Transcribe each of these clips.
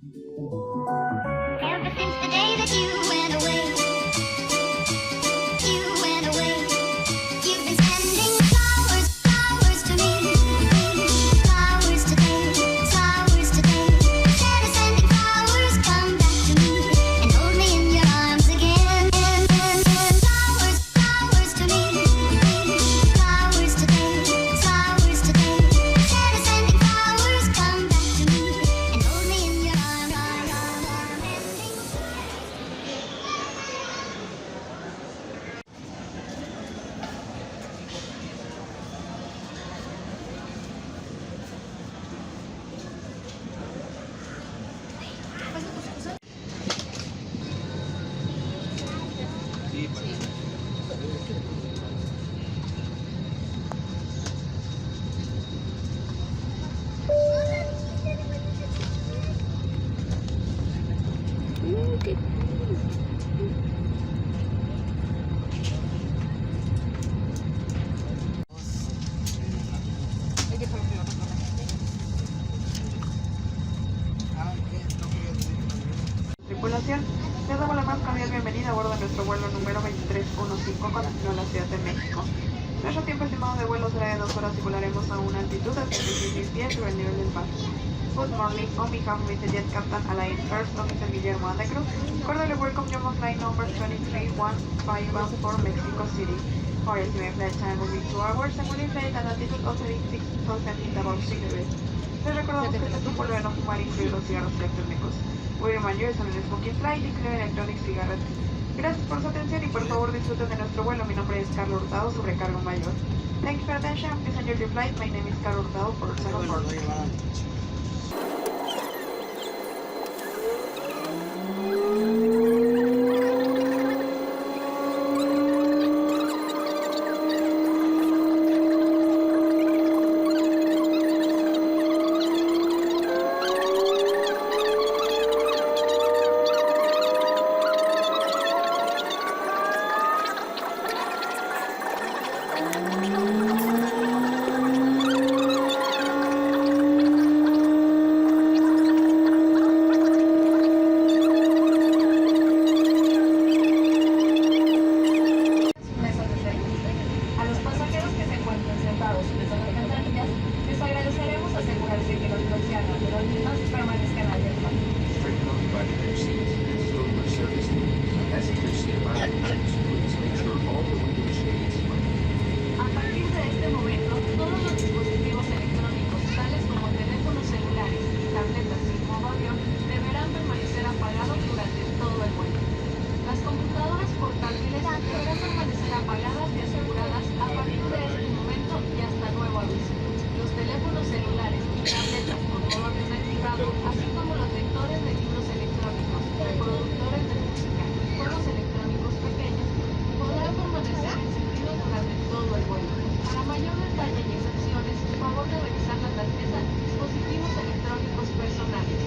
Ever since the day that you went away, you've been sending flowers, flowers to me, flowers today, instead of sending flowers, come back to me and hold me in your arms again. Flowers, flowers to me, flowers today, instead of sending flowers, come back to me and hold me in your arms. Tripulación, les damos la más cordial bienvenida a bordo de nuestro vuelo número 2315 con destino a la Ciudad de México. Nuestro tiempo estimado de vuelo será de 2 horas y volaremos a una altitud de 36.000 pies sobre el nivel del mar. Good morning, on behalf of the jet captain Alain First Officer Guillermo Andecruz, cordially welcome you on flight number 2315 bound for Mexico City. Our estimated flight time will be 2 hours and will flight at an altitude of 36,000 feet above sea level. Les recordamos que este grupo de no fumar incluye los cigarros electrónicos. We remind you it's an smoking flight, including electronic cigarettes. Gracias por su atención y por favor disfruten de nuestro vuelo. Mi nombre es Carlos Hurtado, sobrecargo mayor. Thank you for attention. Please enjoy your flight. My name is Carlos Hurtado for 74. Les agradeceremos asegurarse que los bloqueados de los mismos permanezcan abiertos. A partir de este momento, todos los dispositivos electrónicos, tales como teléfonos celulares, tabletas y modo avión, deberán permanecer apagados durante todo el vuelo. Las computadoras portátiles deberán permanecer apagadas y aseguradas a partir de este momento y hasta nuevo aviso. Los teléfonos celulares y tabletas con modo avión activado, así como los lectores de libros electrónicos, reproductores de música y juegos electrónicos pequeños, podrán permanecer encendidos durante todo el vuelo. Para mayor detalle y excepciones, por favor de revisar la tarjeta y dispositivos electrónicos personales.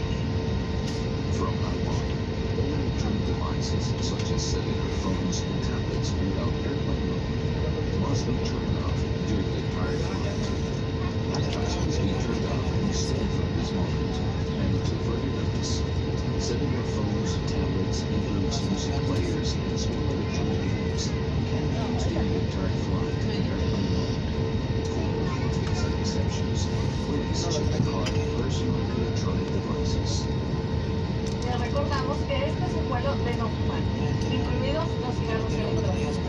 From now on, all electronic devices such as cellular phones and tablets without airplane mode must be turned off during the entire flight. Laptops must be turned off instantly from this moment, and until further notice. Cellular phones, tablets, includes music players, and small electronic games can be used during the entire flight in airplane mode. For warnings and exceptions, please check the card of personal electronic devices. Les recordamos que este es un vuelo de no fumar, incluidos los cigarros electrónicos.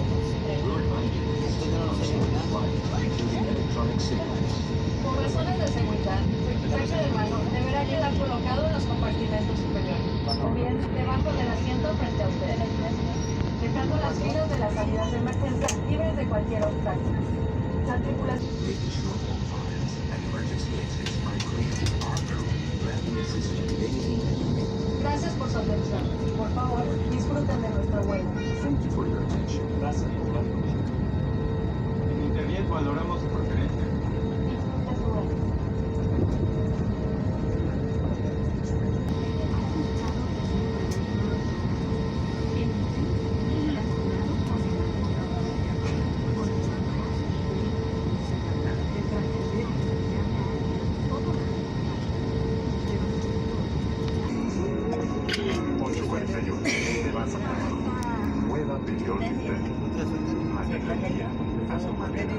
Por razones de seguridad, su equipaje de mano deberá quedar colocado en los compartimentos superiores, o bien debajo del asiento frente a ustedes, dejando las filas de las salidas de emergencia libres de cualquier obstáculo. La tripulación... Gracias por su atención. Por favor, disfruten de nuestro vuelo. Thank you for your attention. Gracias por la atención. En Internet valoramos su preferencia. Disfruten su vuelo. más grande. Nueva Peugeot Citroën. Alegría a su manera.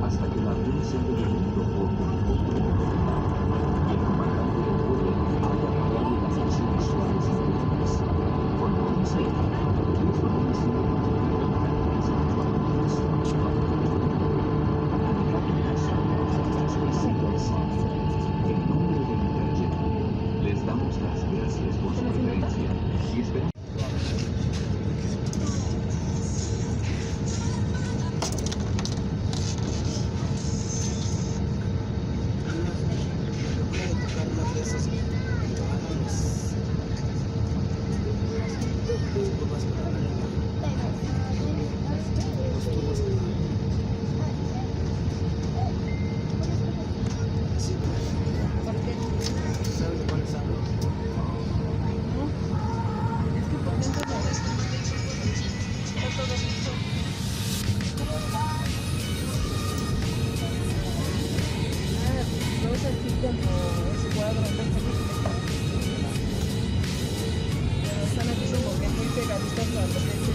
hasta que el avión sea detenido por helicóptero profesional y el comandante del vuelo haya apagado las acciones suaves internas. Con Moisés, los balones siendo controlados por los vagones para en nombre de Interjet, les damos las gracias por su preferencia y esperamos. Así como ese cuadro en esta película. Pero están aquí como que muy pegaditos a la película.